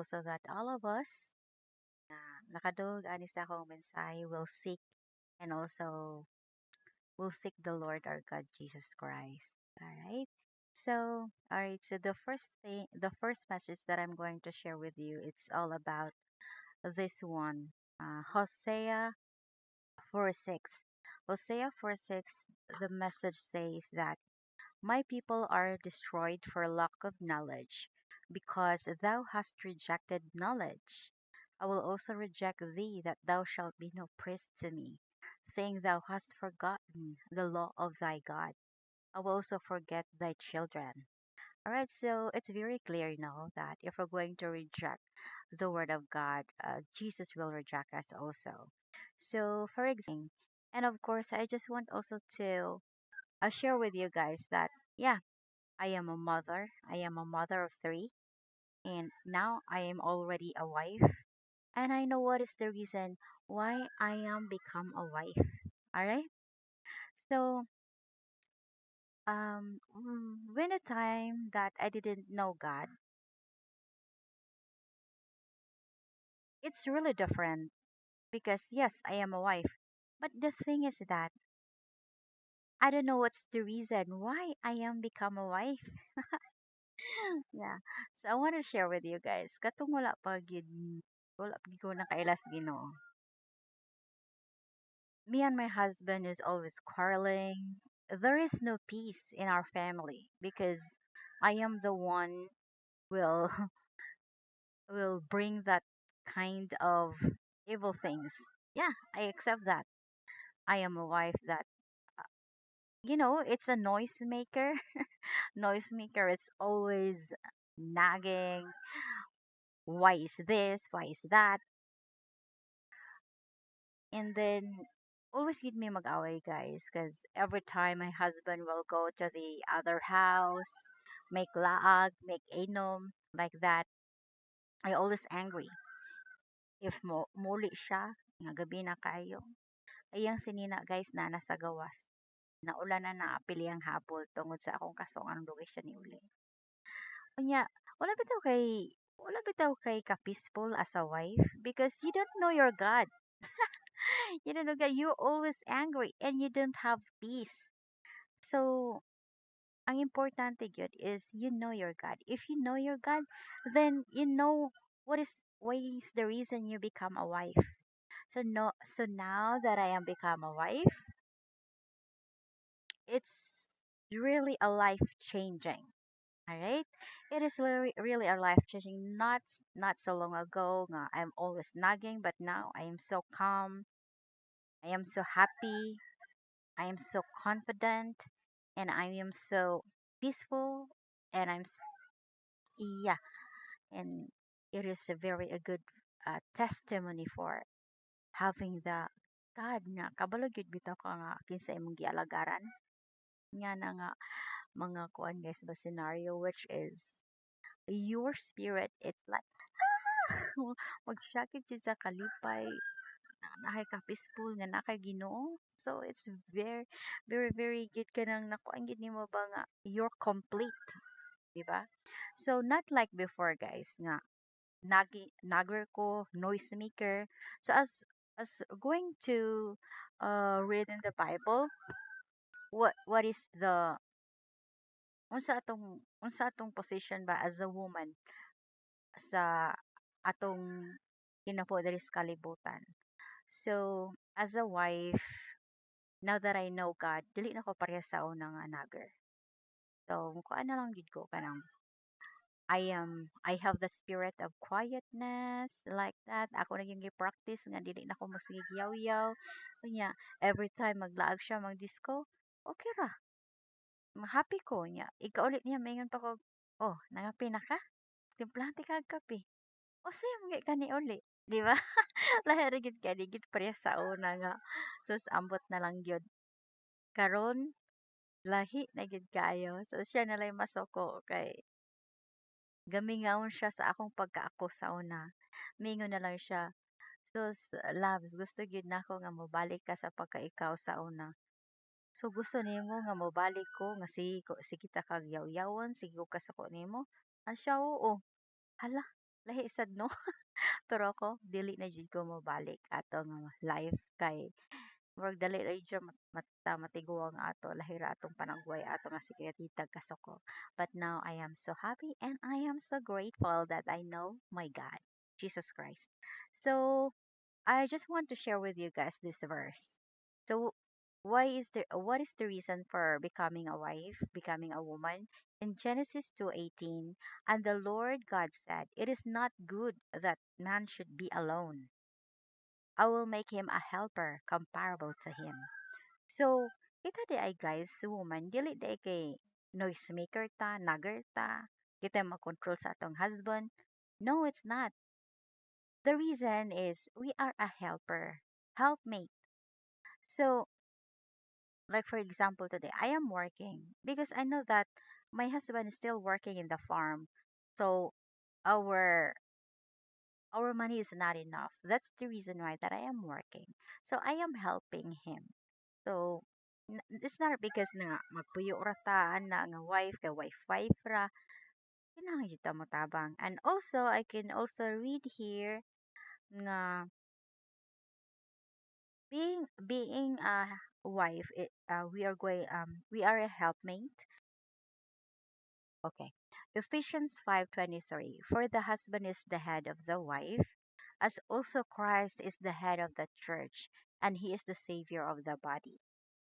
also that all of us nakadog ani sa akong mensahe will seek and also will seek the Lord our God Jesus Christ. All right. So, all right. So the first message that I'm going to share with you, it's all about this one. Hosea 4:6. Hosea 4:6. The message says that my people are destroyed for lack of knowledge, because thou hast rejected knowledge. I will also reject thee, that thou shalt be no priest to me, saying thou hast forgotten the law of thy God. I will also forget thy children. All right, so it's very clear now that if we're going to reject the word of God, Jesus will reject us also. So, for example, and of course, I just want also to share with you guys that, yeah, I am a mother. I am a mother of three, and now I am already a wife. And I know what is the reason why I am become a wife. All right. So, when a time that I didn't know God, it's really different because yes, I am a wife. But the thing is that I don't know what's the reason why I am become a wife. Yeah. So I want to share with you guys. Katong wala pa gyud ko nakailas Ginoo. Me and my husband is always quarreling. There is no peace in our family because I am the one will will bring that kind of evil things. Yeah, I accept that. I am a wife that it's a noisemaker. Noisemaker. It's always nagging. Why is this? Why is that? And then always give me mag-away, guys, because every time my husband will go to the other house, make laag, make inom, like that, I always angry. If muli siya, nga gabi na kayo, ayang sinina guys na nasa gawas. Naulan na naapili ang hapol tungod sa akong kasong lugi siya ni uli. Unya, wala bitaw kay ka-peaceful as a wife because you don't know your God. You don't know God. You're always angry and you don't have peace. So, ang importante gyud is you know your God. If you know your God, then you know what is the reason you become a wife. So no, so now that I am become a wife, it's really a life changing. All right, it is really a life changing. Not so long ago, nga I'm always nagging, but now I am so calm. I am so happy. I am so confident, and I am so peaceful, and yeah, and it is a good testimony for having the God nga kabalo gyud bitaw ka nga kinsa imong gialagaran nga na nga mga kuan guys ba scenario which is your spirit it's like magsakit jud sa kalipay nahay ka peaceful nga nakay Ginoo, so it's very good ka nang nakuan gid nimo ba nga you're complete, di ba? So not like before guys nga nagger ko, noisemaker. So as going to read in the Bible, what is the unsa atong position ba as a woman sa atong kinapo diri sa kalibutan. So as a wife, now that I know God, dili na ko pareha sa una nga nagger. So mukuan na lang gid ko kanang I have the spirit of quietness like that. Ako na yung practice nga dili na ko masigig yaw-yaw. Kunya, every time maglaag siya mag-disco, okay ra. Happy ko niya. Ikaw ulit niya maingon pa ko, oh, nangapi na ka? Timplahan ti kag kape. O say mga kani uli. Di ba? Lahi ra gid kani gid pareha sa una nga. Sus ambot na lang gyud. Karon lahi na gid kayo. So siya na lang masoko kay gamingaon siya sa akong pagkaako sa una. Mingon na lang siya, "Sus, loves, gusto gyud nako nga mobalik ka sa pagkaikaw sa una. So gusto nimo nga mobalik ko nga sige kita kag yaw-yawon, sige ko kasako nimo." Ang siya, oo. Hala, lahi sad no. Pero ako dili na jud ko mobalik ato nga life kay murag dali ra jud matiguang ato lahi ra atong panagbuhay ato nga sige titag kasuko. But now I am so happy and I am so grateful that I know my God, Jesus Christ. So I just want to share with you guys this verse. So what is the reason for becoming a wife, becoming a woman? In Genesis 2:18, and the Lord God said, "It is not good that man should be alone. I will make him a helper comparable to him." So, kita di ay guys, woman, dili di ay kay noisemaker ta, nagger ta, kita makontrol sa atong husband. No, it's not. The reason is we are a helper, helpmate. So, like for example, today I am working because I know that my husband is still working in the farm. So, our our money is not enough. That's the reason why that I am working. So, I am helping him. So, it's not because na magpuyo ra ta na nga wife kay wife ra. Kinahanglan jud ta motabang. And also, I can also read here nga being a wife, we are a helpmate. Okay. Ephesians 5:23. For the husband is the head of the wife, as also Christ is the head of the church, and he is the savior of the body.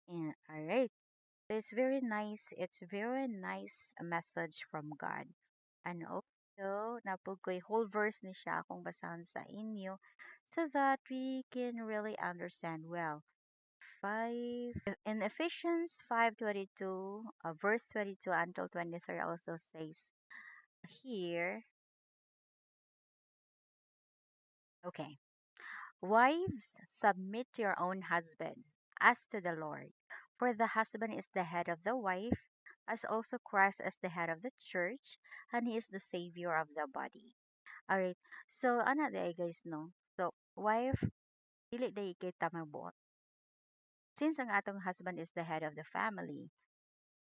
And all right. It's very nice. It's very nice message from God. And also, napugoy whole verse ni siya akong basahan sa inyo so that we can really understand well. 5 in Ephesians 5:22, verse 22 until 23 also says here, okay, wives, submit to your own husband as to the Lord. For the husband is the head of the wife, as also Christ is the head of the church, and he is the savior of the body. Alright, so ana di guys no. So wife, dili day kay tamabot. Since ang atong husband is the head of the family,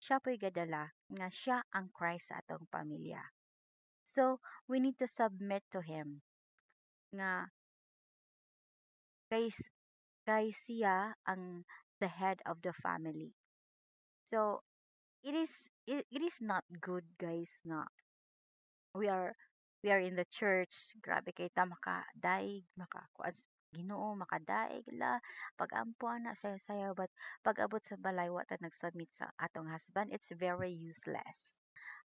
siya po'y gadala nga siya ang Christ sa atong pamilya. So we need to submit to him nga kay kay siya ang the head of the family. So it is not good guys nga we are we are in the church, grabe kay ta makadaig, makakuan Ginoo, makadaig la pag-ampuan na sayo-sayo, but pag-abot sa balay wa ta nag-submit sa atong husband, it's very useless.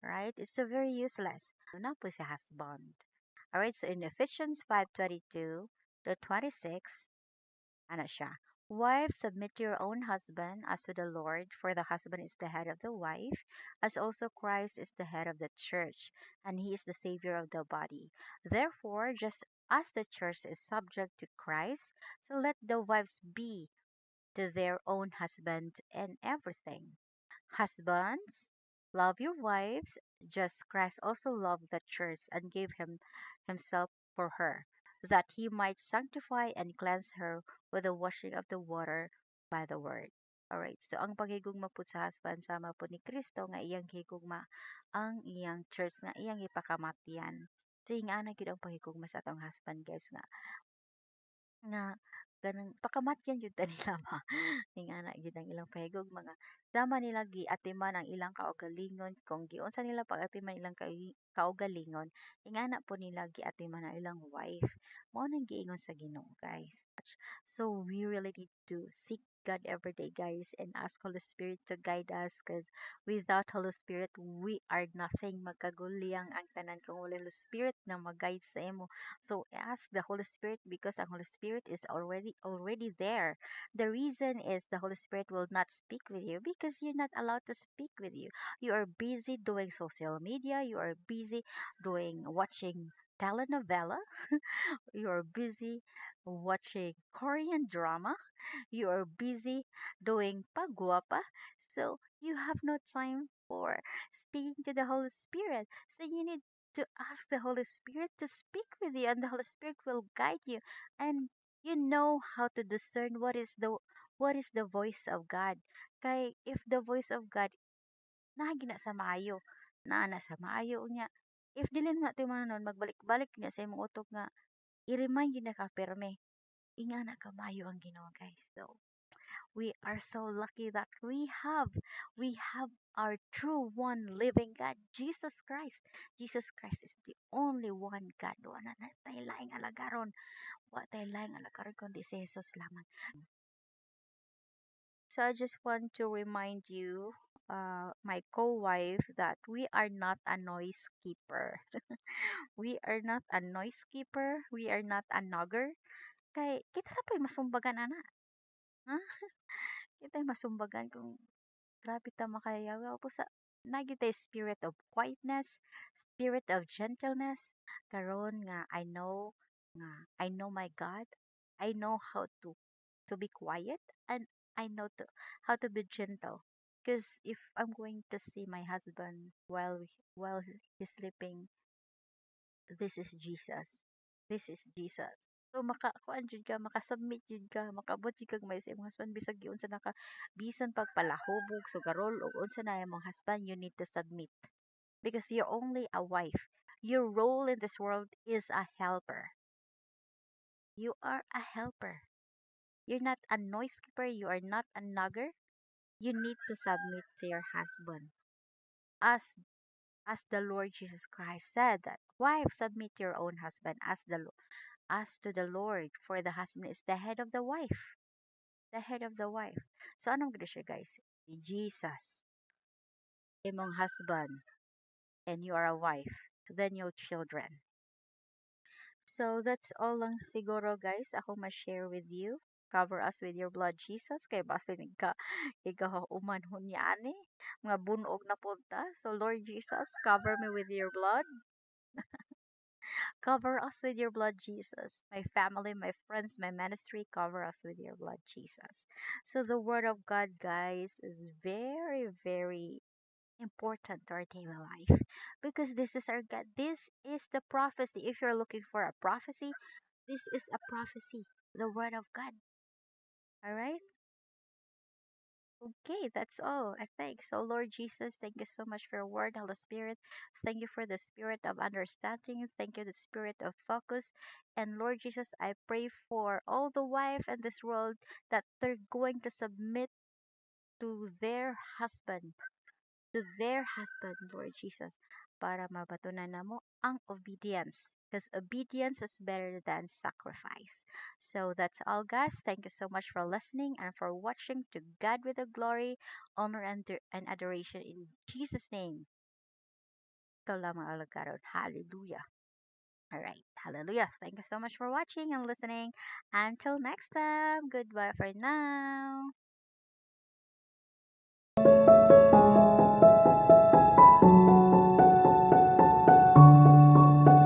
Right? It's so very useless. Na po si husband. Alright, so in Ephesians 5:22 to 26, ano siya? Wives, submit to your own husband as to the Lord, for the husband is the head of the wife, as also Christ is the head of the church, and he is the Savior of the body. Therefore, just as the church is subject to Christ, so let the wives be to their own husband in everything. Husbands, love your wives, just Christ also loved the church and gave himself for her, that he might sanctify and cleanse her with the washing of the water by the word. Alright, so ang paghigugma po sa husband sama po ni Kristo nga iyang higugma ang iyang church nga iyang ipakamatian. So ingana gyud ang paghigugma sa atong husband guys nga ganang pakamatyan jud ta nila ba ingana gyud ang ilang pahigog mga sama nila giatiman ang ilang kaugalingon kung giunsa nila pag-atiman ilang kaugalingon ingana po nila giatiman ang ilang wife mao nang giingon sa Ginoo guys. So we really need to seek God every day, guys, and ask Holy Spirit to guide us because without Holy Spirit, we are nothing. Magkaguliang ang tanan kung wala Holy Spirit na mag-guide sa imo. So ask the Holy Spirit because the Holy Spirit is already there. The reason is the Holy Spirit will not speak with you because you're not allowed to speak with you. You are busy doing social media. You are busy doing watching telenovela. You are busy watching Korean drama. You are busy doing pagwapa. So you have no time for speaking to the Holy Spirit. So you need to ask the Holy Spirit to speak with you, and the Holy Spirit will guide you. And you know how to discern what is the voice of God. Kay if the voice of God na gina sa maayo, na sa maayo niya If dili na natin manon, magbalik-balik niya sa imong utok nga, i-remind yun na ka, perme, ingana kamayo ang Ginoo, guys. So, we are so lucky that we have our true one living God, Jesus Christ. Jesus Christ is the only one God. Wala na tayo laing alagaron. Wala tayo laing alagaron kundi si Jesus lamang. So I just want to remind you, my co-wife, that we are not a noise keeper. We are not a noise keeper. We are not a nogger. Kay kita na pa'y masumbagan ana. Ha? Kita masumbagan kung grabe ta makayaw po sa nagitay spirit of quietness, spirit of gentleness. Karon nga I know my God. I know how to be quiet, and I know how to be gentle. Because if I'm going to see my husband while he's sleeping, this is Jesus. This is Jesus. So kuan jud ka, makasubmit jud ka, makabot jud kag may sa imong husband bisag giunsa naka bisan pagpalahubog sugarol o unsa na imong husband, you need to submit because you're only a wife. Your role in this world is a helper. You are a helper. You're not a noise keeper, you are not a nugger. You need to submit to your husband. As as the Lord Jesus Christ said that, wife, submit to your own husband as to the Lord, for the husband is the head of the wife. The head of the wife. So anong gina siya, guys? Si Jesus, imong husband, and you are a wife. Then your children. So that's all lang siguro, guys, ako ma-share with you. Cover us with your blood, Jesus. Kay basta ikaw umanhon niya ani. Mga bunog na punta. So Lord Jesus, cover me with your blood. Cover us with your blood, Jesus. My family, my friends, my ministry, cover us with your blood, Jesus. So the word of God, guys, is very, very important to our daily life because this is our God. This is the prophecy. If you're looking for a prophecy, this is a prophecy, the word of God. All right. Okay, that's all. I think so. Lord Jesus, thank you so much for your word, Holy Spirit. Thank you for the spirit of understanding. Thank you, the spirit of focus. And Lord Jesus, I pray for all the wife in this world that they're going to submit to their husband, Lord Jesus, para mabatunan namo ang obedience. Because obedience is better than sacrifice. So that's all, guys. Thank you so much for listening and for watching. To God with the glory, honor, and adoration in Jesus' name. Ikaw lamang alagaron. Hallelujah. All right. Hallelujah. Thank you so much for watching and listening. Until next time, goodbye for now.